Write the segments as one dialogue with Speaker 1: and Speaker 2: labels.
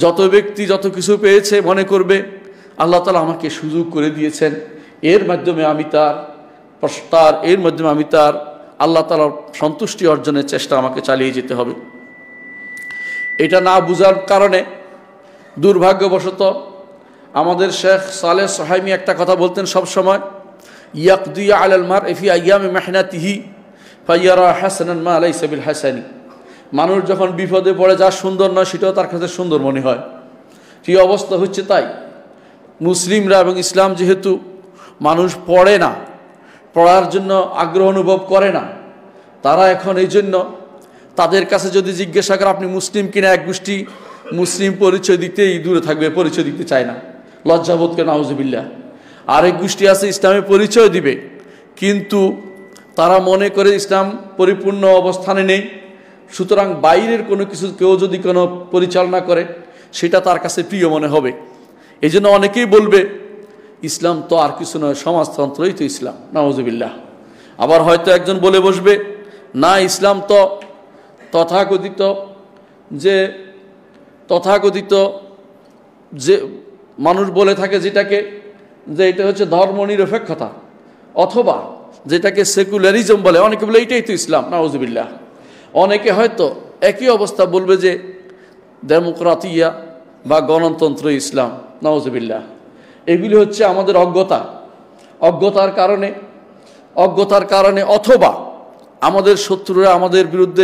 Speaker 1: যত ব্যক্তি যত কিছু পেয়েছে মনে করবে আল্লাহ তাআলা আমাকে সুযোগ করে দিয়েছেন, এর মাধ্যমে আমি এর মাধ্যমে আমি তার আল্লাহ তাআলার সন্তুষ্টি অর্জনের চেষ্টা আমাকে চালিয়ে যেতে হবে। এটা না বুঝার কারণে দুর্ভাগ্যবশত আমাদের শেখ সালেহ সুহাইমি একটা কথা বলতেন সব সময়, ইয়াকদি আলাল মারই ফি আইয়ামি মাহনাতিহি ফায়ারা হাসানান মা লাইসা বিল হাসানি। মানুষ যখন বিপদে পড়ে যা সুন্দর নয় সেটাও তার কাছে সুন্দর মনে হয়। কি অবস্থা হচ্ছে তাই। মুসলিমরা এবং ইসলাম যেহেতু মানুষ পড়ে না, পড়ার জন্য আগ্রহ অনুভব করে না, তারা এখন এই জন্য তাদের কাছে যদি জিজ্ঞাসা করে আপনি মুসলিম কিনা, এক গোষ্ঠী মুসলিম পরিচয় দিতেই দূরে থাকবে, পরিচয় দিতে চায় না, লজ্জাবোধ করে নাউজুবিল্লাহ। আরেক গোষ্ঠী আছে ইসলামের পরিচয় দিবে, কিন্তু তারা মনে করে ইসলাম পরিপূর্ণ অবস্থানে নেই, সুতরাং বাইরের কোনো কিছু কেউ যদি কোনো পরিচালনা করে সেটা তার কাছে প্রিয় মনে হবে। এই জন্য অনেকেই বলবে ইসলাম তো আর কিছু নয়, সমাজতন্ত্রই তো ইসলাম, নাউজুবিল্লাহ। আবার হয়তো একজন বলে বসবে না, ইসলাম তো তথাকথিত যে মানুষ বলে থাকে যেটাকে, যে এটা হচ্ছে ধর্মনিরপেক্ষতা, অথবা যেটাকে সেকুলারিজম বলে, অনেকে বলে এইটাই তো ইসলাম, নাউজুবিল্লাহ। অনেকে হয়তো একই অবস্থা বলবে যে ডেমোক্রাতিয়া বা গণতন্ত্র ইসলাম, নাউজুবিল্লাহ। এগুলি হচ্ছে আমাদের অজ্ঞতার কারণে অথবা আমাদের শত্রুরা আমাদের বিরুদ্ধে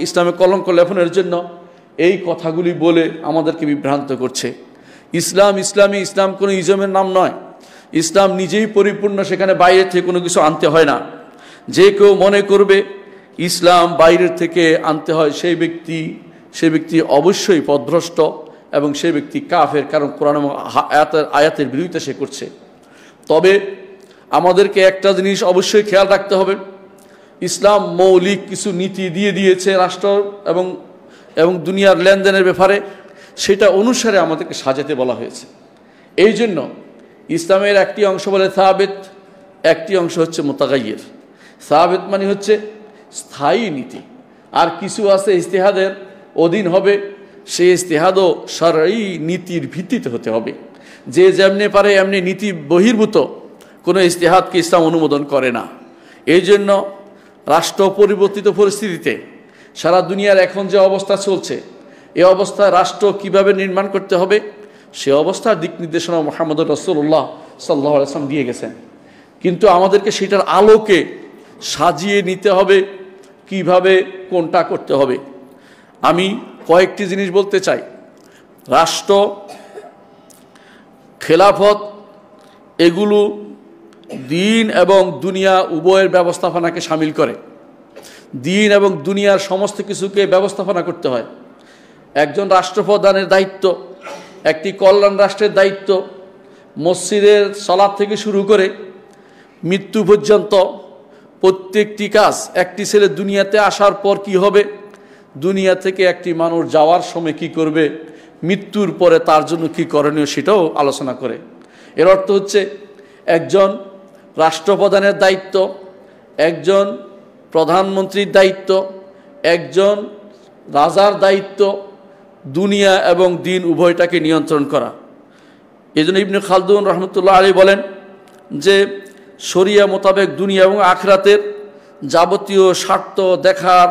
Speaker 1: ইসলামে কলঙ্ক লেপনের জন্য এই কথাগুলি বলে আমাদেরকে বিভ্রান্ত করছে। ইসলাম কোনো ইজমের নাম নয়। ইসলাম নিজেই পরিপূর্ণ, সেখানে বাইরে থেকে কোনো কিছু আনতে হয় না। যে কেউ মনে করবে ইসলাম বাইরের থেকে আনতে হয়, সেই ব্যক্তি অবশ্যই পথভ্রষ্ট এবং সেই ব্যক্তি কাফের, কারণ কোরআন এবং আয়াতের বিরোধিতা সে করছে। তবে আমাদেরকে একটা জিনিস অবশ্যই খেয়াল রাখতে হবে, ইসলাম মৌলিক কিছু নীতি দিয়ে দিয়েছে রাষ্ট্র এবং দুনিয়ার লেনদেনের ব্যাপারে, সেটা অনুসারে আমাদেরকে সাজাতে বলা হয়েছে। এই জন্য ইসলামের একটি অংশ বলে সাবিত, একটি অংশ হচ্ছে মুতাগাইয়ির। সাবিত মানে হচ্ছে স্থায়ী নীতি, আর কিছু আছে ইজতিহাদের অধীন হবে, সেই ইজতিহাদও শরঈ নীতির ভিত্তিতে হতে হবে। যে যেমনি পারে এমনি নীতি বহির্ভূত কোনো ইজতিহাদকে ইসলাম অনুমোদন করে না। এই জন্য রাষ্ট্র পরিবর্তিত পরিস্থিতিতে সারা দুনিয়ার এখন যে অবস্থা চলছে, এই অবস্থায় রাষ্ট্র কিভাবে নির্মাণ করতে হবে সে অবস্থার দিক নির্দেশনা মুহাম্মদুর রাসূলুল্লাহ সাল্লাল্লাহু আলাইহি ওয়াসাল্লাম দিয়ে গেছেন। কিন্তু আমাদেরকে সেটার আলোকে সাজিয়ে নিতে হবে, কিভাবে কোনটা করতে হবে। আমি কয়েকটি জিনিস বলতে চাই। রাষ্ট্র, খেলাফত, এগুলো দিন এবং দুনিয়া উভয়ের ব্যবস্থাপনাকে শামিল করে। দিন এবং দুনিয়ার সমস্ত কিছুকে ব্যবস্থাপনা করতে হয়। একজন রাষ্ট্রপ্রধানের দায়িত্ব, একটি কল্যাণ রাষ্ট্রের দায়িত্ব, মসজিদের সালাত থেকে শুরু করে মৃত্যু পর্যন্ত প্রত্যেকটি কাজ। একটি ছেলে দুনিয়াতে আসার পর কি হবে, দুনিয়া থেকে একটি মানুষ যাওয়ার সময় কি করবে, মৃত্যুর পরে তার জন্য কি করণীয় সেটাও আলোচনা করে। এর অর্থ হচ্ছে একজন রাষ্ট্রপ্রধানের দায়িত্ব, একজন প্রধানমন্ত্রীর দায়িত্ব, একজন রাজার দায়িত্ব দুনিয়া এবং দিন উভয়টাকে নিয়ন্ত্রণ করা। এই জন্য ইবনে খালদুন রহমতুল্লাহ আলাইহি বলেন যে শরিয়া মোতাবেক দুনিয়া এবং আখিরাতের যাবতীয় স্বার্থ দেখার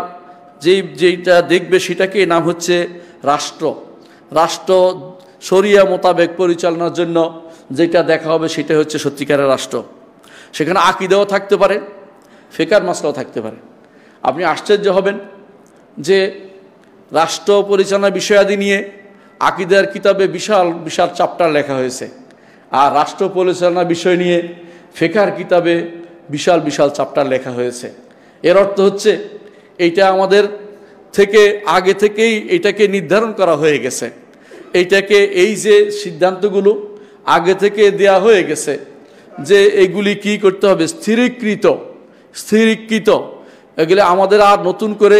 Speaker 1: যেইটা দেখবে সেটাকে নাম হচ্ছে রাষ্ট্র। রাষ্ট্র শরিয়া মোতাবেক পরিচালনার জন্য যেটা দেখা হবে সেটা হচ্ছে সত্যিকারের রাষ্ট্র। সেখানে আকীদাও থাকতে পারে, ফিকহ মাসলাও থাকতে পারে। আপনি আশ্চর্য হবেন যে রাষ্ট্র পরিচালনা বিষয়াদি নিয়ে আকীদার কিতাবে বিশাল বিশাল চ্যাপ্টার লেখা হয়েছে, আর রাষ্ট্র পরিচালনা বিষয় নিয়ে ফিকহের কিতাবে বিশাল বিশাল চ্যাপ্টার লেখা হয়েছে। এর অর্থ হচ্ছে এইটা আমাদের থেকে আগে থেকেই এটাকে নির্ধারণ করা হয়ে গেছে। এইটাকে এই যে সিদ্ধান্তগুলো আগে থেকে দেয়া হয়ে গেছে যে এগুলি কি করতে হবে, স্থিরীকৃত। এগুলি আমাদের আর নতুন করে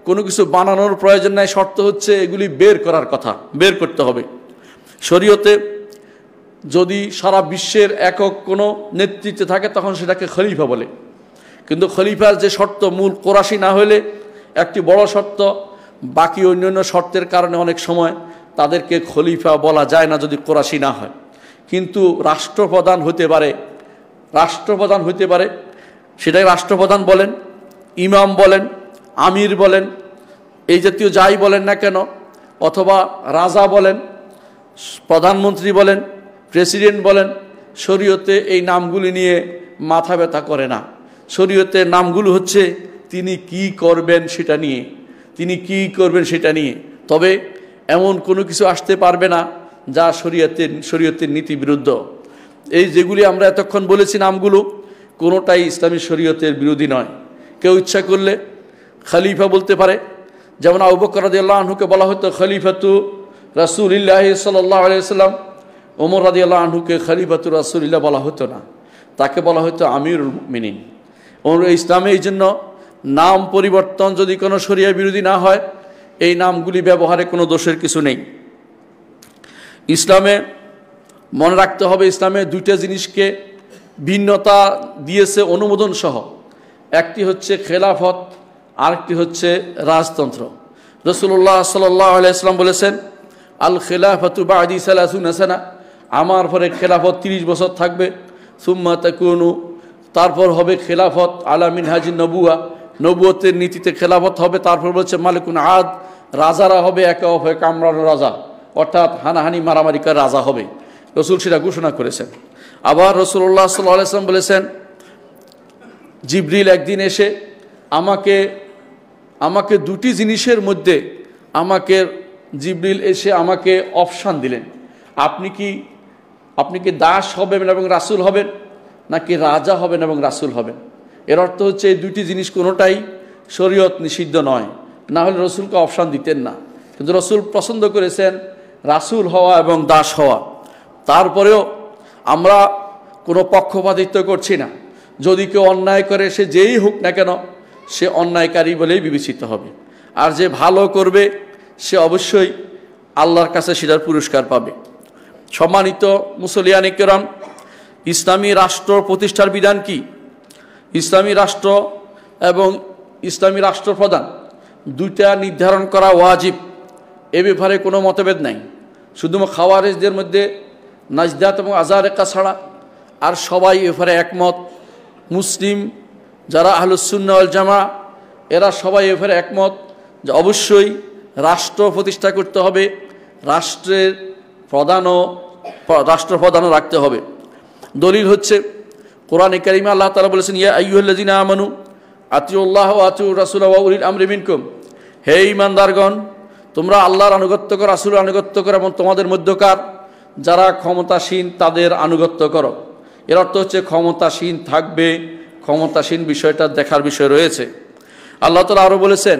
Speaker 1: কোনো কিছু বানানোর প্রয়োজন নাই। শর্ত হচ্ছে এগুলি বের করতে হবে। শরীয়তে যদি সারা বিশ্বের একক কোনো নেতৃত্বে থাকে তখন সেটাকে খলিফা বলে, কিন্তু খলিফার যে শর্ত মূল কোরাসি না হলে একটি বড় শর্ত, বাকি অন্যান্য শর্তের কারণে অনেক সময় তাদেরকে খলিফা বলা যায় না যদি কোরাশি না হয়। কিন্তু রাষ্ট্রপ্রধান হতে পারে, সেটাই রাষ্ট্রপ্রধান বলেন, ইমাম বলেন, আমির বলেন, এই জাতীয় যাই বলেন না কেন, অথবা রাজা বলেন, প্রধানমন্ত্রী বলেন, প্রেসিডেন্ট বলেন, শরীয়তে এই নামগুলি নিয়ে মাথা ব্যথা করে না। শরীয়তের নামগুলো হচ্ছে তিনি কি করবেন সেটা নিয়ে। তবে এমন কোনো কিছু আসতে পারবে না যা শরীয়তের নীতি বিরুদ্ধ। এই যেগুলি আমরা এতক্ষণ বলেছি নামগুলো, কোনোটাই ইসলামী শরীয়তের বিরোধী নয়। কেউ ইচ্ছা করলে খলিফা বলতে পারে, যেমন আবু বকর রাদিয়াল্লাহু আনহুকে বলা হতো খলিফাতু রাসূলিল্লাহ সাল্লাল্লাহু আলাইহি ওয়াসাল্লাম, ওমর রাদিয়াল্লাহু আনহুকে খলিফাতু রাসূলিল্লাহ বলা হতো না, তাকে বলা হতো আমিরুল মুমিনিন। ইসলামে এই জন্য নাম পরিবর্তন যদি কোনো শরিয়া বিরোধী না হয়, এই নামগুলি ব্যবহারে কোনো দোষের কিছু নেই। ইসলামে মনে রাখতে হবে, ইসলামে দুইটা জিনিসকে ভিন্নতা দিয়েছে অনুমোদন সহ। একটি হচ্ছে খেলাফত, আরেকটি হচ্ছে রাজতন্ত্র। রাসূলুল্লাহ সাল্লাল্লাহু আলাইহি ওয়াসাল্লাম বলেছেন, আল খেলাফাতু বা'দি 30 সানা, আমার পরে খেলাফত 30 বছর থাকবে। সুম্মা তাকুনু, তারপর হবে খেলাফত আলা মিনহাজিন নবুয়া, নবুয়তের নীতিতে খেলাফত হবে। তারপর বলছে মালিকুন আদ, রাজারা হবে একে অপরকে কামড়ানো রাজা, অর্থাৎ হানাহানি মারামারি করে রাজা হবে। রসুল সেটা ঘোষণা করেছেন। আবার রাসূলুল্লাহ সাল্লাল্লাহু আলাইহি ওয়াসাল্লাম বলেছেন, জিবরিল একদিন এসে আমাকে দুটি জিনিসের মধ্যে জিবরিল এসে আমাকে অপশান দিলেন, আপনি কি দাস হবেন এবং রাসূল হবেন, নাকি রাজা হবেন এবং রাসূল হবেন। এর অর্থ হচ্ছে এই দুটি জিনিস কোনোটাই শরীয়ত নিষিদ্ধ নয়, না হলে রসুলকে অপশান দিতেন না। কিন্তু রসুল পছন্দ করেছেন রাসূল হওয়া এবং দাস হওয়া। তারপরেও আমরা কোনো পক্ষপাতিত্ব করছি না। যদি কেউ অন্যায় করে, সে যেই হোক না কেন, সে অন্যায়কারী বলেই বিবেচিত হবে। আর যে ভালো করবে সে অবশ্যই আল্লাহর কাছে সেটার পুরস্কার পাবে। সম্মানিত মুসলিয়ানে কেরাম, ইসলামী রাষ্ট্র প্রতিষ্ঠার বিধান কি? ইসলামী রাষ্ট্র এবং ইসলামী রাষ্ট্রপ্রধান দুইটা নির্ধারণ করা ওয়াজিব, এ ব্যাপারে কোনো মতভেদ নাই। শুধুমাত্র খাওয়ারিজদের মধ্যে নাজদাত এবং আজারেকা ছাড়া আর সবাই এ ব্যাপারে একমত। মুসলিম যারা আহলুস সুন্নাহ ওয়াল জামা, এরা সবাই এ ব্যাপারে একমত যে অবশ্যই রাষ্ট্র প্রতিষ্ঠা করতে হবে, রাষ্ট্রপ্রধানও রাখতে হবে। দলিল হচ্ছে কোরআনে কারিমে আল্লাহ তাআলা বলেছেন, ইয়া আইয়ুহাল্লাযিনা আমানু আতিউল্লাহ ওয়া আতিউর রাসূলা ওয়া উলিল আমরি মিনকুম, হে ঈমানদারগণ, তোমরা আল্লাহর আনুগত্য করো, রাসূলের আনুগত্য করো এবং তোমাদের মধ্যকার যারা ক্ষমতাসীন তাদের আনুগত্য করো। এর অর্থ হচ্ছে ক্ষমতাসীন থাকবে, ক্ষমতাসীন বিষয়টা দেখার বিষয় রয়েছে। আল্লাহ তাআলা আরও বলেছেন,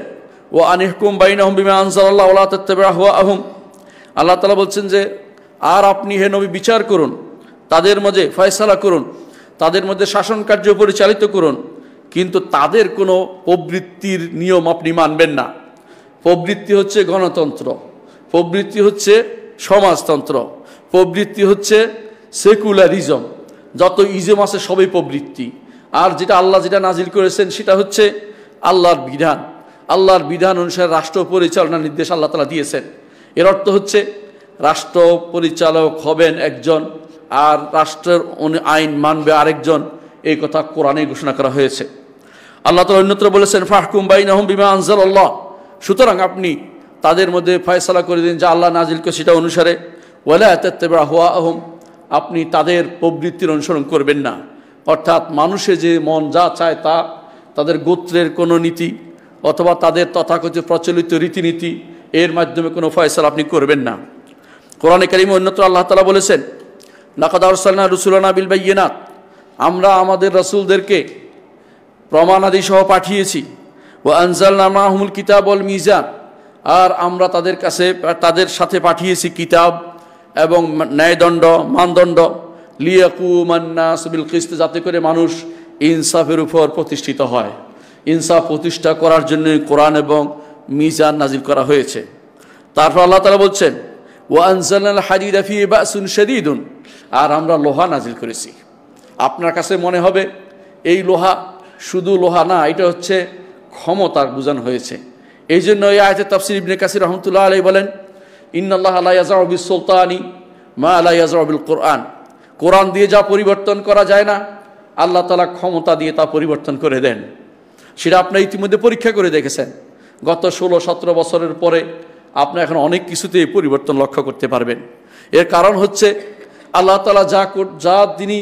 Speaker 1: ওয়া আনিহকুম বাইনাহুম বিমা আনজালাল্লাহু ওয়া লা তাত্তাবি'উ আহওয়াআহুম, আল্লাহ তাআলা বলছেন যে আর আপনি হে নবী বিচার করুন, তাদের মাঝে ফয়সালা করুন, তাদের মধ্যে শাসন কার্য পরিচালিত করুন, কিন্তু তাদের কোনো প্রবৃত্তির নিয়ম আপনি মানবেন না। প্রবৃত্তি হচ্ছে গণতন্ত্র, প্রবৃত্তি হচ্ছে সমাজতন্ত্র, প্রবৃত্তি হচ্ছে সেকুলারিজম। যত ইজম আছে সবই প্রবৃত্তি। আর আল্লাহ যেটা নাজিল করেছেন সেটা হচ্ছে আল্লাহর বিধান। আল্লাহর বিধান অনুসারে রাষ্ট্র পরিচালনার নির্দেশ আল্লাহ তাআলা দিয়েছেন। এর অর্থ হচ্ছে রাষ্ট্র পরিচালক হবেন একজন, আর রাষ্ট্রের আইন মানবে আরেকজন। এই কথা কোরআনে ঘোষণা করা হয়েছে। আল্লাহ তাআলা অন্যত্র বলেছেন, ফাহকুম বাইনাহুম বিমা আনজালাল্লাহ, সুতরাং আপনি তাদের মধ্যে ফয়সালা করে দিন যা আল্লাহ নাজিল করে সেটা অনুসারে। ওয়ালা তাত্তাবি'উ আহওয়াআহুম, আপনি তাদের প্রবৃত্তির অনুসরণ করবেন না। অর্থাৎ মানুষে যে মন যা চায় তা, তাদের গোত্রের কোনো নীতি অথবা তাদের তথাকথিত প্রচলিত রীতিনীতি, এর মাধ্যমে কোনো ফয়সালা আপনি করবেন না। কোরআনে কারিমে অন্যত্র আল্লাহ তাআলা বলেছেন, লাকাদ আরসালনা রুসুলানা বিল বায়্যিনাত, আমরা আমাদের রাসূলদেরকে প্রমাণাদি সহ পাঠিয়েছি। ওয়া আনজালনা মাআহুমুল কিতাব ওয়াল মিজান, আর আমরা তাদের সাথে পাঠিয়েছি কিতাব এবং ন্যায়দণ্ড, মানদণ্ড। লিয়াকুমান নাস বিল কিসত, যাতে করে মানুষ ইনসাফের উপর প্রতিষ্ঠিত হয়। ইনসাফ প্রতিষ্ঠা করার জন্য কোরআন এবং মিজান নাজিল করা হয়েছে। তারপর আল্লাহ তাআলা বলছেন, ওয়া আনজালনাল হাদিদা ফীহি বাসুন শাদীদুন, আর আমরা লোহা নাজিল করেছি। আপনার কাছে মনে হবে এই লোহা শুধু লোহা না, এটা হচ্ছে ক্ষমতার বোঝানো হয়েছে। এই জন্য এই আয়াতে তাফসীর ইবনে কাসির রাহমাতুল্লাহ আলাইহি বলেন, ইন্নাল্লাহা লা ইয়াযআউ বিস-সুলতানি মা লা ইয়াযআউ বিল কোরআন। কোরআন দিয়ে যা পরিবর্তন করা যায় না, আল্লাহ তাআলা ক্ষমতা দিয়ে তা পরিবর্তন করে দেন। সেটা আপনি ইতিমধ্যে পরীক্ষা করে দেখেছেন। গত 16-17 বছরের পরে আপনি এখন অনেক কিছুতেই পরিবর্তন লক্ষ্য করতে পারবেন। এর কারণ হচ্ছে আল্লাহ তাআলা যা তিনি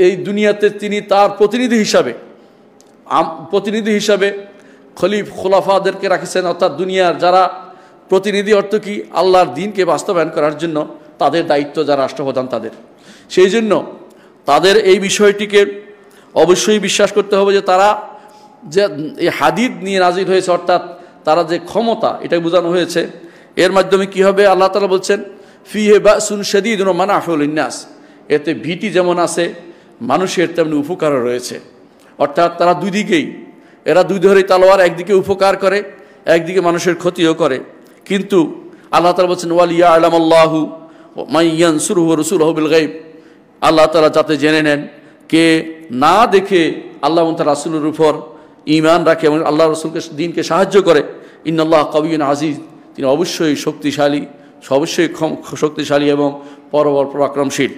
Speaker 1: এই দুনিয়াতে তিনি তার প্রতিনিধি হিসাবে খোলাফাদেরকে রাখেছেন, অর্থাৎ দুনিয়ার যারা প্রতিনিধি, অর্থ কি আল্লাহর দ্বীনকে বাস্তবায়ন করার জন্য তাদের দায়িত্ব যারা রাষ্ট্রপ্রধান তাদের। সেই জন্য তাদের এই বিষয়টিকে অবশ্যই বিশ্বাস করতে হবে যে তারা যে এই হাদিদ নিয়ে নাজিল হয়েছে, অর্থাৎ তারা যে ক্ষমতা, এটা বোঝানো হয়েছে। এর মাধ্যমে কি হবে, আল্লাহ তাআলা বলছেন ফিহে বাসুন শাদীদুন ওয়া মানাফিউ লিন-নাস, এতে ভীতি যেমন আছে মানুষের তেমনি উপকারও রয়েছে। অর্থাৎ তারা দুই দিকেই, এরা দুই ধরেই তালোয়ার, একদিকে উপকার করে একদিকে মানুষের ক্ষতিও করে। কিন্তু আল্লাহ তাআলা বলছেন ওয়ালিয়া'লামাল্লাহু মান ইয়ানসুরুহু ওয়া রাসূলুহু বিল গায়ব, আল্লাহ তাআলা যাতে জেনে নেন কে না দেখে আল্লাহ এবং তার রাসূলের উপর ঈমান রাখে এবং আল্লাহ রাসূলকে দ্বীনকে সাহায্য করে। ইন্নাল্লাহা কাবিয়্যুন আজিজ, তিনি অবশ্যই শক্তিশালী এবং পরাক্রমশীল।